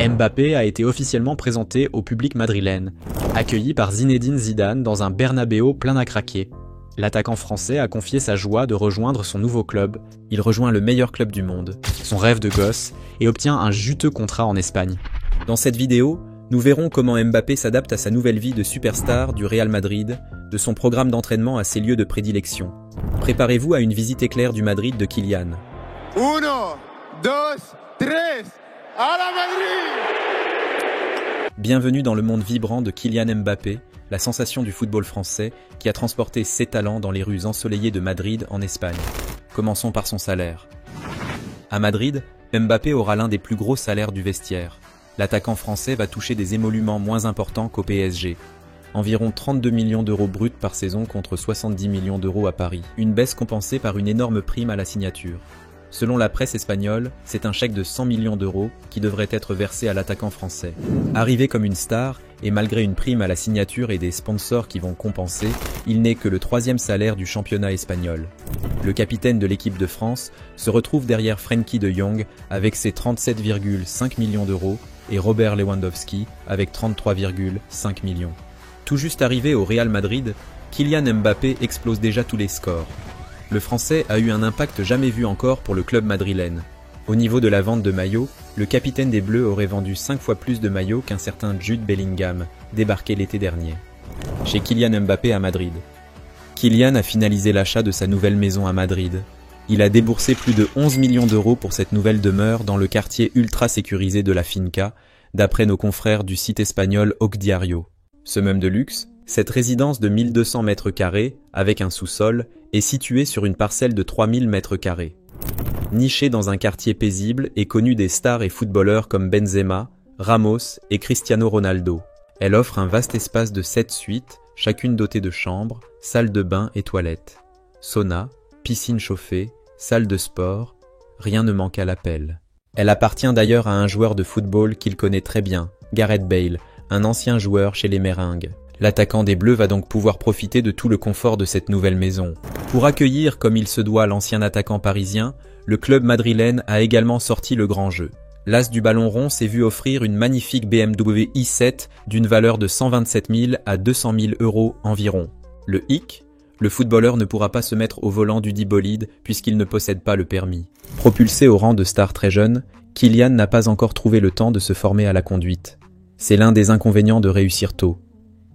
Mbappé a été officiellement présenté au public madrilène, accueilli par Zinedine Zidane dans un Bernabéu plein à craquer. L'attaquant français a confié sa joie de rejoindre son nouveau club. Il rejoint le meilleur club du monde, son rêve de gosse, et obtient un juteux contrat en Espagne. Dans cette vidéo, nous verrons comment Mbappé s'adapte à sa nouvelle vie de superstar du Real Madrid, de son programme d'entraînement à ses lieux de prédilection. Préparez-vous à une visite éclair du Madrid de Kylian. 1, 2, 3, à la Madrid! Bienvenue dans le monde vibrant de Kylian Mbappé, la sensation du football français qui a transporté ses talents dans les rues ensoleillées de Madrid en Espagne. Commençons par son salaire. À Madrid, Mbappé aura l'un des plus gros salaires du vestiaire. L'attaquant français va toucher des émoluments moins importants qu'au PSG. Environ 32 millions d'euros bruts par saison contre 70 millions d'euros à Paris. Une baisse compensée par une énorme prime à la signature. Selon la presse espagnole, c'est un chèque de 100 millions d'euros qui devrait être versé à l'attaquant français. Arrivé comme une star, et malgré une prime à la signature et des sponsors qui vont compenser, il n'est que le 3e salaire du championnat espagnol. Le capitaine de l'équipe de France se retrouve derrière Frenkie de Jong avec ses 37,5 millions d'euros et Robert Lewandowski avec 33,5 millions. Tout juste arrivé au Real Madrid, Kylian Mbappé explose déjà tous les scores. Le Français a eu un impact jamais vu encore pour le club madrilène. Au niveau de la vente de maillots, le capitaine des Bleus aurait vendu 5 fois plus de maillots qu'un certain Jude Bellingham, débarqué l'été dernier. Chez Kylian Mbappé à Madrid. Kylian a finalisé l'achat de sa nouvelle maison à Madrid. Il a déboursé plus de 11 millions d'euros pour cette nouvelle demeure dans le quartier ultra sécurisé de la Finca, d'après nos confrères du site espagnol Ocdiario. Ce meuble de luxe, cette résidence de 1200 mètres carrés, avec un sous-sol, est située sur une parcelle de 3000 mètres carrés. Nichée dans un quartier paisible et connue des stars et footballeurs comme Benzema, Ramos et Cristiano Ronaldo. Elle offre un vaste espace de 7 suites, chacune dotée de chambres, salle de bain et toilettes. Sauna, piscine chauffée, salle de sport, rien ne manque à l'appel. Elle appartient d'ailleurs à un joueur de football qu'il connaît très bien, Gareth Bale, un ancien joueur chez les Meringues. L'attaquant des Bleus va donc pouvoir profiter de tout le confort de cette nouvelle maison. Pour accueillir comme il se doit l'ancien attaquant parisien, le club madrilène a également sorti le grand jeu. L'as du ballon rond s'est vu offrir une magnifique BMW i7 d'une valeur de 127 000 à 200 000 euros environ. Le hic, le footballeur ne pourra pas se mettre au volant du dit bolide puisqu'il ne possède pas le permis. Propulsé au rang de star très jeune, Kylian n'a pas encore trouvé le temps de se former à la conduite. C'est l'un des inconvénients de réussir tôt.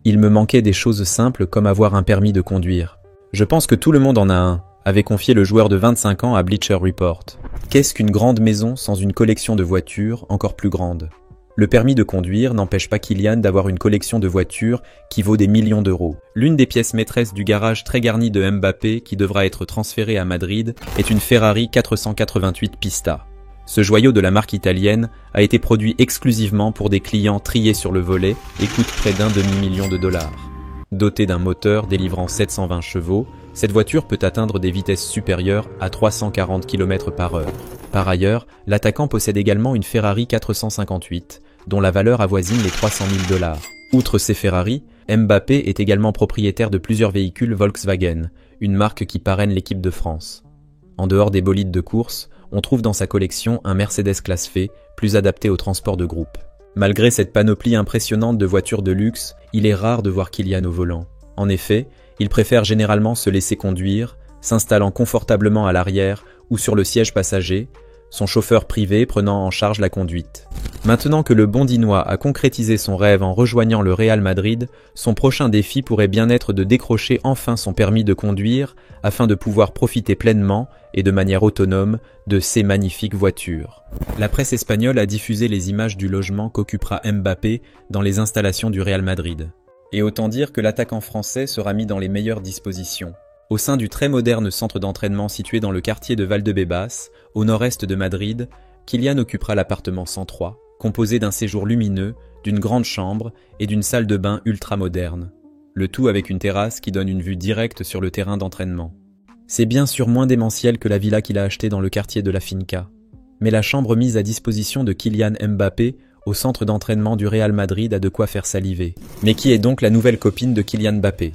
Il me manquait des choses simples comme avoir un permis de conduire. Je pense que tout le monde en a un, avait confié le joueur de 25 ans à Bleacher Report. Qu'est-ce qu'une grande maison sans une collection de voitures encore plus grande? Le permis de conduire n'empêche pas Kylian d'avoir une collection de voitures qui vaut des millions d'euros. L'une des pièces maîtresses du garage très garni de Mbappé qui devra être transférée à Madrid est une Ferrari 488 Pista. Ce joyau de la marque italienne a été produit exclusivement pour des clients triés sur le volet et coûte près d'1 demi-million de dollars. Dotée d'un moteur délivrant 720 chevaux, cette voiture peut atteindre des vitesses supérieures à 340 km/h. Par ailleurs, l'attaquant possède également une Ferrari 458, dont la valeur avoisine les 300 000 dollars. Outre ces Ferrari, Mbappé est également propriétaire de plusieurs véhicules Volkswagen, une marque qui parraine l'équipe de France. En dehors des bolides de course, on trouve dans sa collection un Mercedes classe F, plus adapté au transport de groupe. Malgré cette panoplie impressionnante de voitures de luxe, il est rare de voir Kylian au volant. En effet, il préfère généralement se laisser conduire, s'installant confortablement à l'arrière ou sur le siège passager, son chauffeur privé prenant en charge la conduite. Maintenant que le Bondinois a concrétisé son rêve en rejoignant le Real Madrid, son prochain défi pourrait bien être de décrocher enfin son permis de conduire afin de pouvoir profiter pleinement et de manière autonome de ces magnifiques voitures. La presse espagnole a diffusé les images du logement qu'occupera Mbappé dans les installations du Real Madrid. Et autant dire que l'attaquant français sera mis dans les meilleures dispositions. Au sein du très moderne centre d'entraînement situé dans le quartier de Valdebebas, au nord-est de Madrid, Kylian occupera l'appartement 103, composé d'un séjour lumineux, d'une grande chambre et d'une salle de bain ultra moderne. Le tout avec une terrasse qui donne une vue directe sur le terrain d'entraînement. C'est bien sûr moins démentiel que la villa qu'il a achetée dans le quartier de la Finca. Mais la chambre mise à disposition de Kylian Mbappé au centre d'entraînement du Real Madrid a de quoi faire saliver. Mais qui est donc la nouvelle copine de Kylian Mbappé?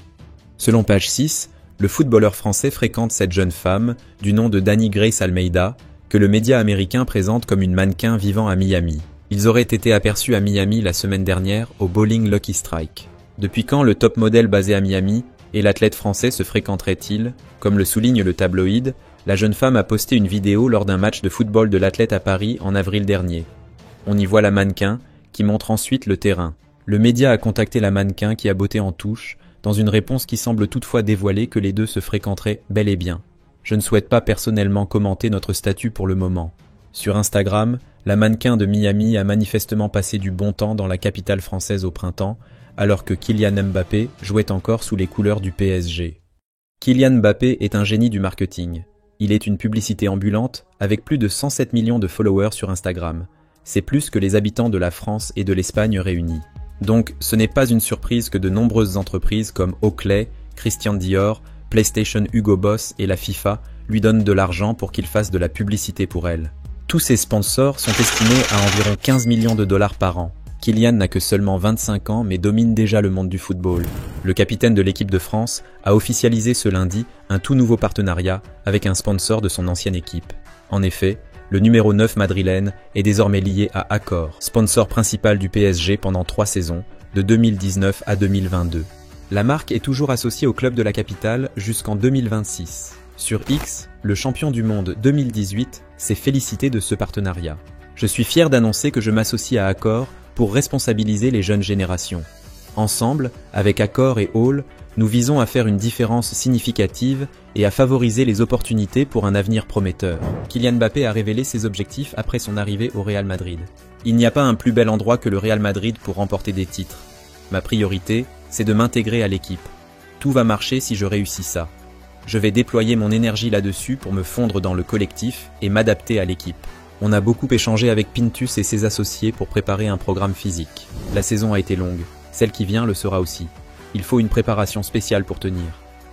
Selon page 6, le footballeur français fréquente cette jeune femme, du nom de Dani Grace Almeida, que le média américain présente comme une mannequin vivant à Miami. Ils auraient été aperçus à Miami la semaine dernière au bowling Lucky Strike. Depuis quand le top modèle basé à Miami et l'athlète français se fréquenteraient-ils? Comme le souligne le tabloïd, la jeune femme a posté une vidéo lors d'un match de football de l'athlète à Paris en avril dernier. On y voit la mannequin qui montre ensuite le terrain. Le média a contacté la mannequin qui a botté en touche, dans une réponse qui semble toutefois dévoiler que les deux se fréquenteraient bel et bien. Je ne souhaite pas personnellement commenter notre statut pour le moment. Sur Instagram, la mannequin de Miami a manifestement passé du bon temps dans la capitale française au printemps, alors que Kylian Mbappé jouait encore sous les couleurs du PSG. Kylian Mbappé est un génie du marketing. Il est une publicité ambulante avec plus de 107 millions de followers sur Instagram. C'est plus que les habitants de la France et de l'Espagne réunis. Donc, ce n'est pas une surprise que de nombreuses entreprises comme Oakley, Christian Dior, PlayStation Hugo Boss et la FIFA lui donnent de l'argent pour qu'il fasse de la publicité pour elle. Tous ces sponsors sont estimés à environ 15 millions de dollars par an. Kylian n'a que seulement 25 ans mais domine déjà le monde du football. Le capitaine de l'équipe de France a officialisé ce lundi un tout nouveau partenariat avec un sponsor de son ancienne équipe. En effet, le numéro 9 madrilène est désormais lié à Accor, sponsor principal du PSG pendant 3 saisons, de 2019 à 2022. La marque est toujours associée au club de la capitale jusqu'en 2026. Sur X, le champion du monde 2018 s'est félicité de ce partenariat. Je suis fier d'annoncer que je m'associe à Accor pour responsabiliser les jeunes générations. Ensemble, avec Accor et Hall, nous visons à faire une différence significative et à favoriser les opportunités pour un avenir prometteur. Kylian Mbappé a révélé ses objectifs après son arrivée au Real Madrid. Il n'y a pas un plus bel endroit que le Real Madrid pour remporter des titres. Ma priorité, c'est de m'intégrer à l'équipe. Tout va marcher si je réussis ça. Je vais déployer mon énergie là-dessus pour me fondre dans le collectif et m'adapter à l'équipe. On a beaucoup échangé avec Pintus et ses associés pour préparer un programme physique. La saison a été longue. Celle qui vient le sera aussi. Il faut une préparation spéciale pour tenir.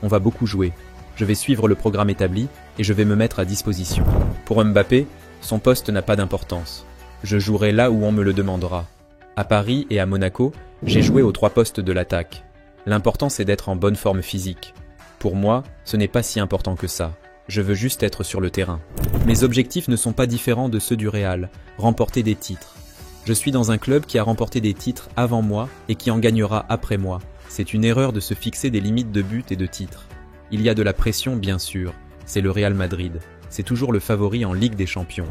On va beaucoup jouer. Je vais suivre le programme établi et je vais me mettre à disposition. Pour Mbappé, son poste n'a pas d'importance. Je jouerai là où on me le demandera. À Paris et à Monaco, j'ai joué aux 3 postes de l'attaque. L'important c'est d'être en bonne forme physique. Pour moi, ce n'est pas si important que ça. Je veux juste être sur le terrain. Mes objectifs ne sont pas différents de ceux du Real, remporter des titres. Je suis dans un club qui a remporté des titres avant moi et qui en gagnera après moi. C'est une erreur de se fixer des limites de buts et de titres. Il y a de la pression bien sûr, c'est le Real Madrid. C'est toujours le favori en Ligue des Champions.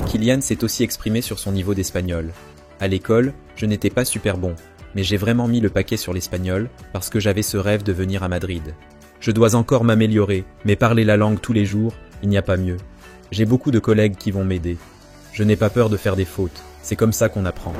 Kylian s'est aussi exprimé sur son niveau d'espagnol. À l'école, je n'étais pas super bon, mais j'ai vraiment mis le paquet sur l'espagnol parce que j'avais ce rêve de venir à Madrid. Je dois encore m'améliorer, mais parler la langue tous les jours, il n'y a pas mieux. J'ai beaucoup de collègues qui vont m'aider. Je n'ai pas peur de faire des fautes, c'est comme ça qu'on apprend.